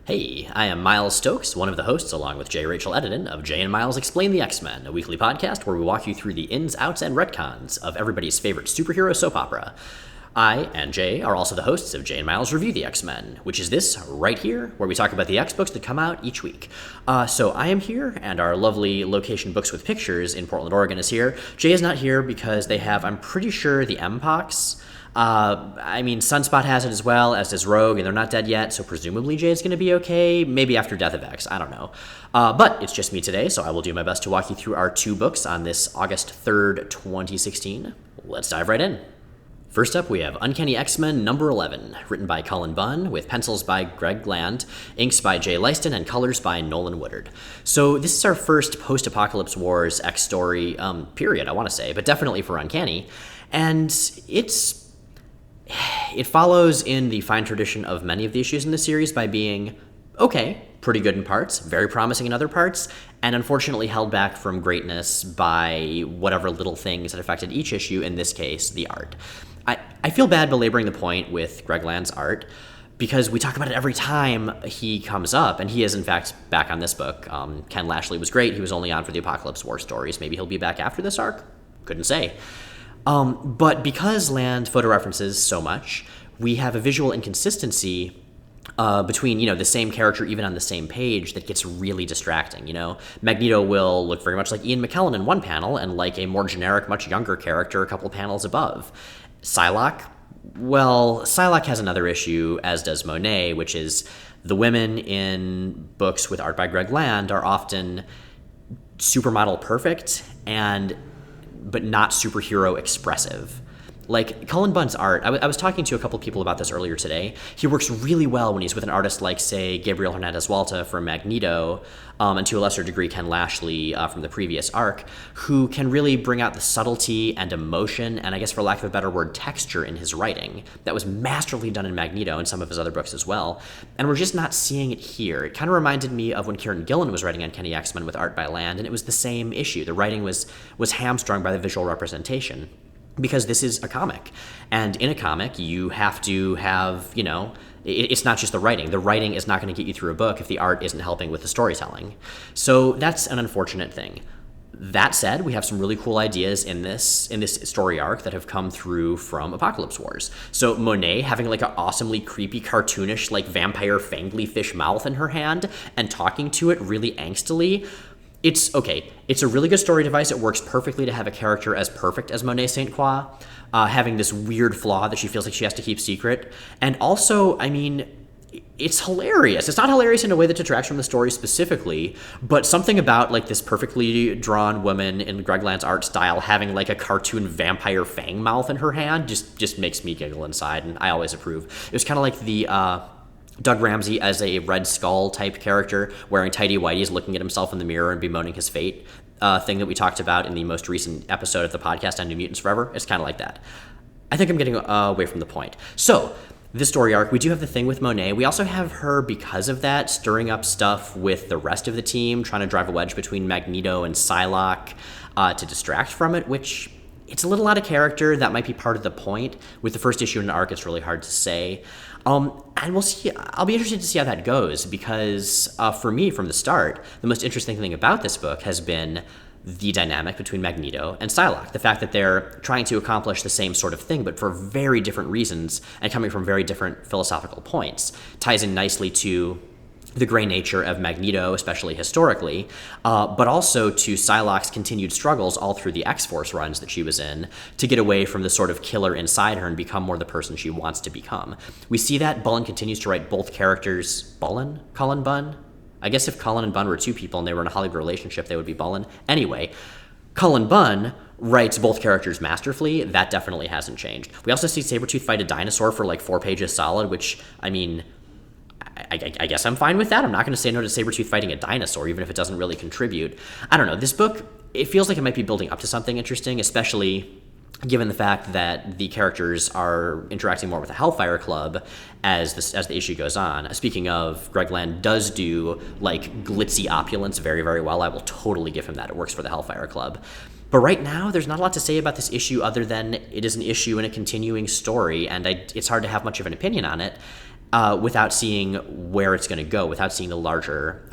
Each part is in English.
Hey, I am Miles Stokes, one of the hosts, along with J. Rachel Edidin of Jay and Miles Explain the X-Men, a weekly podcast where we walk you through the ins, outs, and retcons of everybody's favorite superhero soap opera. I and Jay are also the hosts of Jay and Miles Review the X-Men, which is this right here, where we talk about the X-books that come out each week. So I am here, and our lovely location Books with Pictures in Portland, Oregon is here. Jay is not here because they have, I'm pretty sure, the M-Pox. Sunspot has it as well, as does Rogue, and they're not dead yet, so presumably Jay's going to be okay. Maybe after Death of X, I don't know. But it's just me today, so I will do my best to walk you through our two books on this August 3rd, 2016. Let's dive right in. First up, we have Uncanny X-Men number 11, written by Cullen Bunn, with pencils by Greg Land, inks by Jay Leiston, and colors by Nolan Woodard. So this is our first post-apocalypse wars X story, period, I want to say, but definitely for Uncanny. And it follows in the fine tradition of many of the issues in the series by being, okay, pretty good in parts, very promising in other parts, and unfortunately held back from greatness by whatever little things that affected each issue, in this case, the art. I feel bad belaboring the point with Greg Land's art, because we talk about it every time he comes up, and he is, in fact, back on this book. Ken Lashley was great. He was only on for the Apocalypse War stories. Maybe he'll be back after this arc? Couldn't say. But because Land photoreferences so much, we have a visual inconsistency between, the same character even on the same page that gets really distracting, Magneto will look very much like Ian McKellen in one panel and like a more generic, much younger character a couple panels above. Psylocke has another issue, as does Monet, which is the women in books with art by Greg Land are often supermodel perfect but not superhero expressive. Like Cullen Bunn's art, I was talking to a couple people about this earlier today. He works really well when he's with an artist like, say, Gabriel Hernandez Walta from Magneto, and to a lesser degree Ken Lashley from the previous arc, who can really bring out the subtlety and emotion, and I guess for lack of a better word, texture in his writing. That was masterfully done in Magneto and some of his other books as well, and we're just not seeing it here. It kind of reminded me of when Kieran Gillen was writing Uncanny X-Men with art by Land, and it was the same issue. The writing was hamstrung by the visual representation. Because this is a comic. And in a comic, you have to have, it's not just the writing. The writing is not going to get you through a book if the art isn't helping with the storytelling. So that's an unfortunate thing. That said, we have some really cool ideas in this story arc that have come through from Apocalypse Wars. So Monet having like an awesomely creepy, cartoonish, like vampire fangly fish mouth in her hand and talking to it really angstily. It's okay. It's a really good story device. It works perfectly to have a character as perfect as Monet St. Croix, having this weird flaw that she feels like she has to keep secret. And also, it's hilarious. It's not hilarious in a way that detracts from the story specifically, but something about like this perfectly drawn woman in Greg Land's art style having like a cartoon vampire fang mouth in her hand just makes me giggle inside, and I always approve. It was kind of like the Doug Ramsey as a Red Skull type character, wearing tidy whities, looking at himself in the mirror and bemoaning his fate, thing that we talked about in the most recent episode of the podcast on New Mutants Forever. It's kind of like that. I think I'm getting away from the point. So, this story arc, we do have the thing with Monet. We also have her, because of that, stirring up stuff with the rest of the team, trying to drive a wedge between Magneto and Psylocke to distract from it, which it's a little out of character. That might be part of the point. With the first issue in an arc, it's really hard to say. And we'll see. I'll be interested to see how that goes, because for me, from the start, the most interesting thing about this book has been the dynamic between Magneto and Psylocke. The fact that they're trying to accomplish the same sort of thing, but for very different reasons and coming from very different philosophical points, ties in nicely to the gray nature of Magneto, especially historically, but also to Psylocke's continued struggles all through the X-Force runs that she was in to get away from the sort of killer inside her and become more the person she wants to become. We see that Bullen continues to write both characters. Cullen Bunn? I guess if Cullen and Bunn were two people and they were in a Hollywood relationship, they would be Bullen. Anyway, Cullen Bunn writes both characters masterfully. That definitely hasn't changed. We also see Sabretooth fight a dinosaur for like 4 pages solid, which, I guess I'm fine with that. I'm not going to say no to Sabretooth fighting a dinosaur, even if it doesn't really contribute. I don't know. This book, it feels like it might be building up to something interesting, especially given the fact that the characters are interacting more with the Hellfire Club as the issue goes on. Speaking of, Greg Land does do like glitzy opulence very, very well. I will totally give him that. It works for the Hellfire Club. But right now, there's not a lot to say about this issue other than it is an issue in a continuing story, and it's hard to have much of an opinion on it. without seeing where it's going to go, without seeing the larger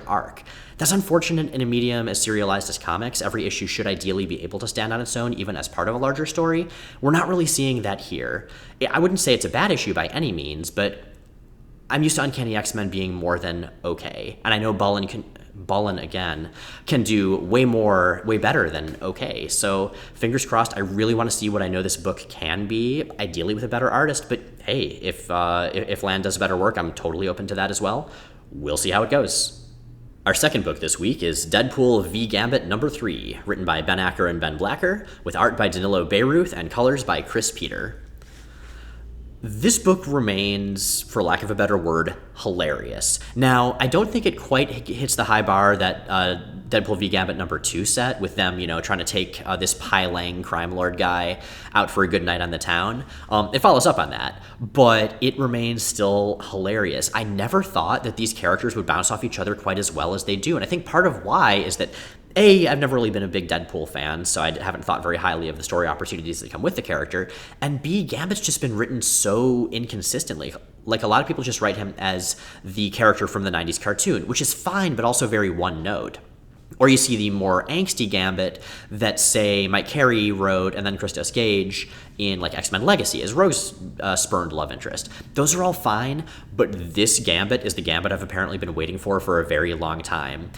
arc. That's unfortunate in a medium as serialized as comics. Every issue should ideally be able to stand on its own, even as part of a larger story. We're not really seeing that here. I wouldn't say it's a bad issue by any means, but I'm used to Uncanny X-Men being more than okay. And I know Bullen again can do way better than okay. So fingers crossed. I really want to see what I know this book can be, ideally with a better artist. But hey, if Land does better work, I'm totally open to that as well. We'll see how it goes. Our second book this week is Deadpool V Gambit number 3, written by Ben Acker and Ben Blacker, with art by Danilo Beyruth and colors by Chris Peter. This book remains, for lack of a better word, hilarious. Now, I don't think it quite hits the high bar that Deadpool v Gambit number 2 set, with them, trying to take this Pai Lang crime lord guy out for a good night on the town. It follows up on that, but it remains still hilarious. I never thought that these characters would bounce off each other quite as well as they do, and I think part of why is that I've never really been a big Deadpool fan, so I haven't thought very highly of the story opportunities that come with the character. And B, Gambit's just been written so inconsistently. Like, a lot of people just write him as the character from the 90s cartoon, which is fine, but also very one-note. Or you see the more angsty Gambit that, say, Mike Carey wrote and then Christos Gage in, like, X-Men Legacy as Rogue's spurned love interest. Those are all fine, but this Gambit is the Gambit I've apparently been waiting for a very long time.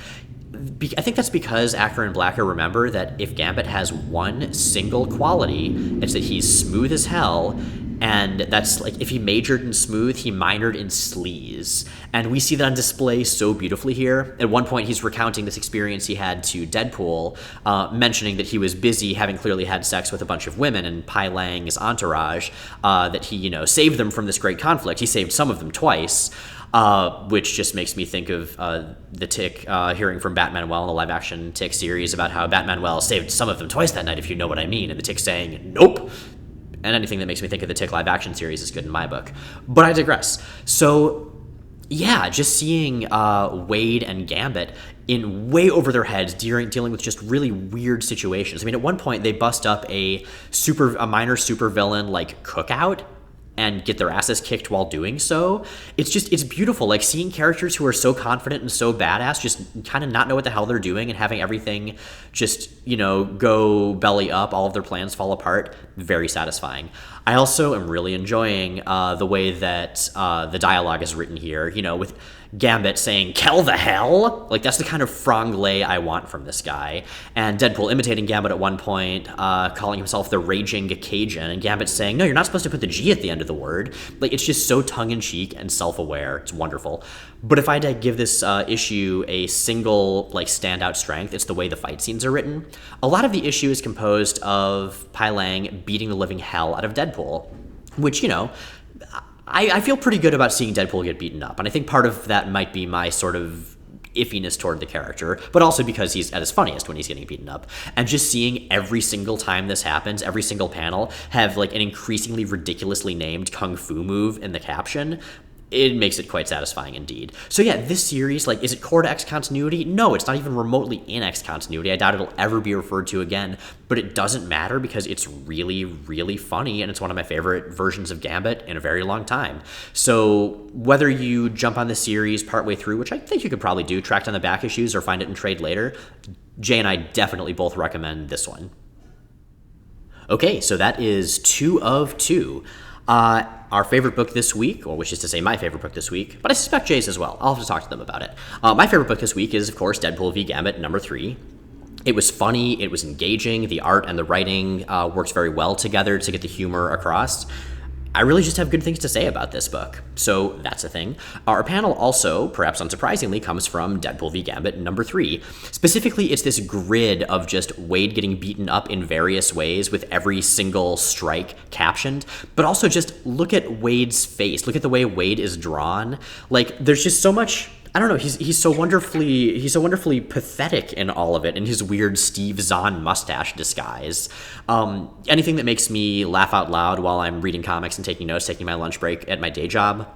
I think that's because Acker and Blacker remember that if Gambit has one single quality, it's that he's smooth as hell, and that's like, if he majored in smooth, he minored in sleaze. And we see that on display so beautifully here. At one point, he's recounting this experience he had to Deadpool, mentioning that he was busy having clearly had sex with a bunch of women in Pai Lang's entourage, that he, saved them from this great conflict. He saved some of them twice. Which just makes me think of the Tick hearing from Batmanuel in the live-action Tick series about how Batmanuel saved some of them twice that night, if you know what I mean, and the Tick saying, nope. And anything that makes me think of the Tick live-action series is good in my book. But I digress. So, yeah, just seeing Wade and Gambit in way over their heads dealing with just really weird situations. I mean, at one point, they bust up a minor supervillain, like, cookout, and get their asses kicked while doing so. It's beautiful, like seeing characters who are so confident and so badass just kind of not know what the hell they're doing and having everything just, go belly up, all of their plans fall apart. Very satisfying. I also am really enjoying the way that the dialogue is written here, with Gambit saying, "Kel the hell?" Like, that's the kind of franglais I want from this guy. And Deadpool imitating Gambit at one point, calling himself the Raging Cajun, and Gambit saying, "No, you're not supposed to put the G at the end of the word." Like, it's just so tongue-in-cheek and self-aware. It's wonderful. But if I had to give this issue a single, standout strength, it's the way the fight scenes are written. A lot of the issue is composed of Pai Lang beating the living hell out of Deadpool, which, I feel pretty good about seeing Deadpool get beaten up, and I think part of that might be my sort of iffiness toward the character, but also because he's at his funniest when he's getting beaten up. And just seeing every single time this happens, every single panel, have an increasingly ridiculously named kung fu move in the caption, it makes it quite satisfying indeed. So yeah, this series, is it core to X continuity? No, it's not even remotely in X continuity. I doubt it'll ever be referred to again, but it doesn't matter because it's really, really funny, and it's one of my favorite versions of Gambit in a very long time. So whether you jump on the series partway through, which I think you could probably do, track down the back issues or find it in trade later, Jay and I definitely both recommend this one. Okay, so that is 2 of 2. Our favorite book this week, or which is to say my favorite book this week, but I suspect Jay's as well. I'll have to talk to them about it. My favorite book this week is, of course, Deadpool v Gambit number 3. It was funny, it was engaging, the art and the writing works very well together to get the humor across. I really just have good things to say about this book, so that's a thing. Our panel also, perhaps unsurprisingly, comes from Deadpool v Gambit number 3. Specifically, it's this grid of just Wade getting beaten up in various ways with every single strike captioned, but also just look at Wade's face. Look at the way Wade is drawn. There's just so much... I don't know, he's so wonderfully pathetic in all of it, in his weird Steve Zahn mustache disguise. Anything that makes me laugh out loud while I'm reading comics and taking notes, taking my lunch break at my day job,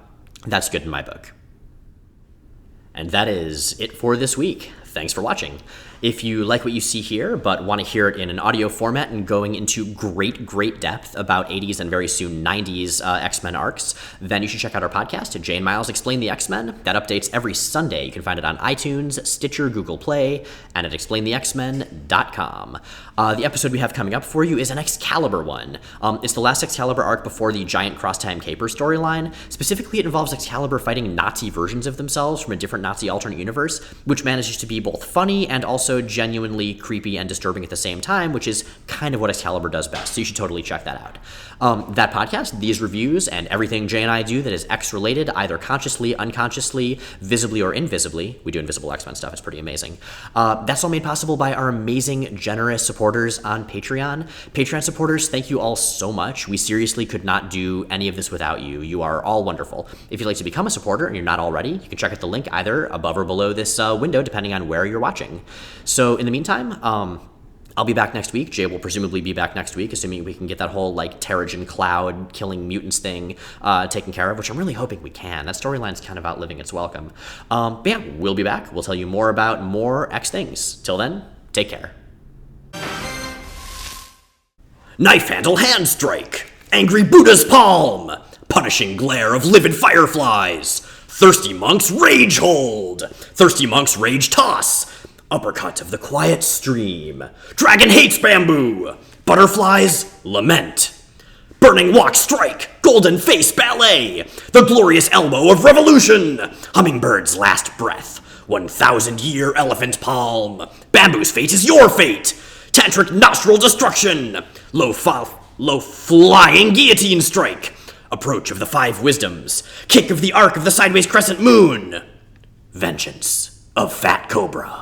that's good in my book. And that is it for this week. thanks for watching. If you like what you see here, but want to hear it in an audio format and going into great depth about 80s and very soon 90s X-Men arcs, then you should check out our podcast, Jay and Miles Explain the X-Men. That updates every Sunday. You can find it on iTunes, Stitcher, Google Play, and at explainthexmen.com. The episode we have coming up for you is an Excalibur one. It's the last Excalibur arc before the giant cross-time caper storyline. Specifically, it involves Excalibur fighting Nazi versions of themselves from a different Nazi alternate universe, which manages to be both funny and also genuinely creepy and disturbing at the same time, which is kind of what Excalibur does best, so you should totally check that out. That podcast, these reviews, and everything Jay and I do that is X-related, either consciously, unconsciously, visibly, or invisibly — we do invisible X-Men stuff, it's pretty amazing — that's all made possible by our amazing, generous supporters on Patreon. Patreon supporters, thank you all so much. We seriously could not do any of this without you. You are all wonderful. If you'd like to become a supporter and you're not already, you can check out the link either above or below this window, depending on where you're watching. So in the meantime, I'll be back next week. Jay will presumably be back next week, assuming we can get that whole, Terrigen Cloud killing mutants thing taken care of, which I'm really hoping we can. That storyline's kind of outliving its welcome. But yeah, we'll be back. We'll tell you more about more X things. Till then, take care. Knife handle hand strike. Angry Buddha's palm. Punishing glare of livid fireflies. Thirsty monk's rage hold. Thirsty monk's rage toss. Uppercut of the quiet stream. Dragon hates bamboo. Butterflies lament. Burning walk strike. Golden face ballet. The glorious elbow of revolution. Hummingbird's last breath. 1,000-year elephant palm. Bamboo's fate is your fate. Tantric nostril destruction. Low flying guillotine strike. Approach of the five wisdoms. Kick of the arc of the sideways crescent moon. Vengeance of Fat Cobra.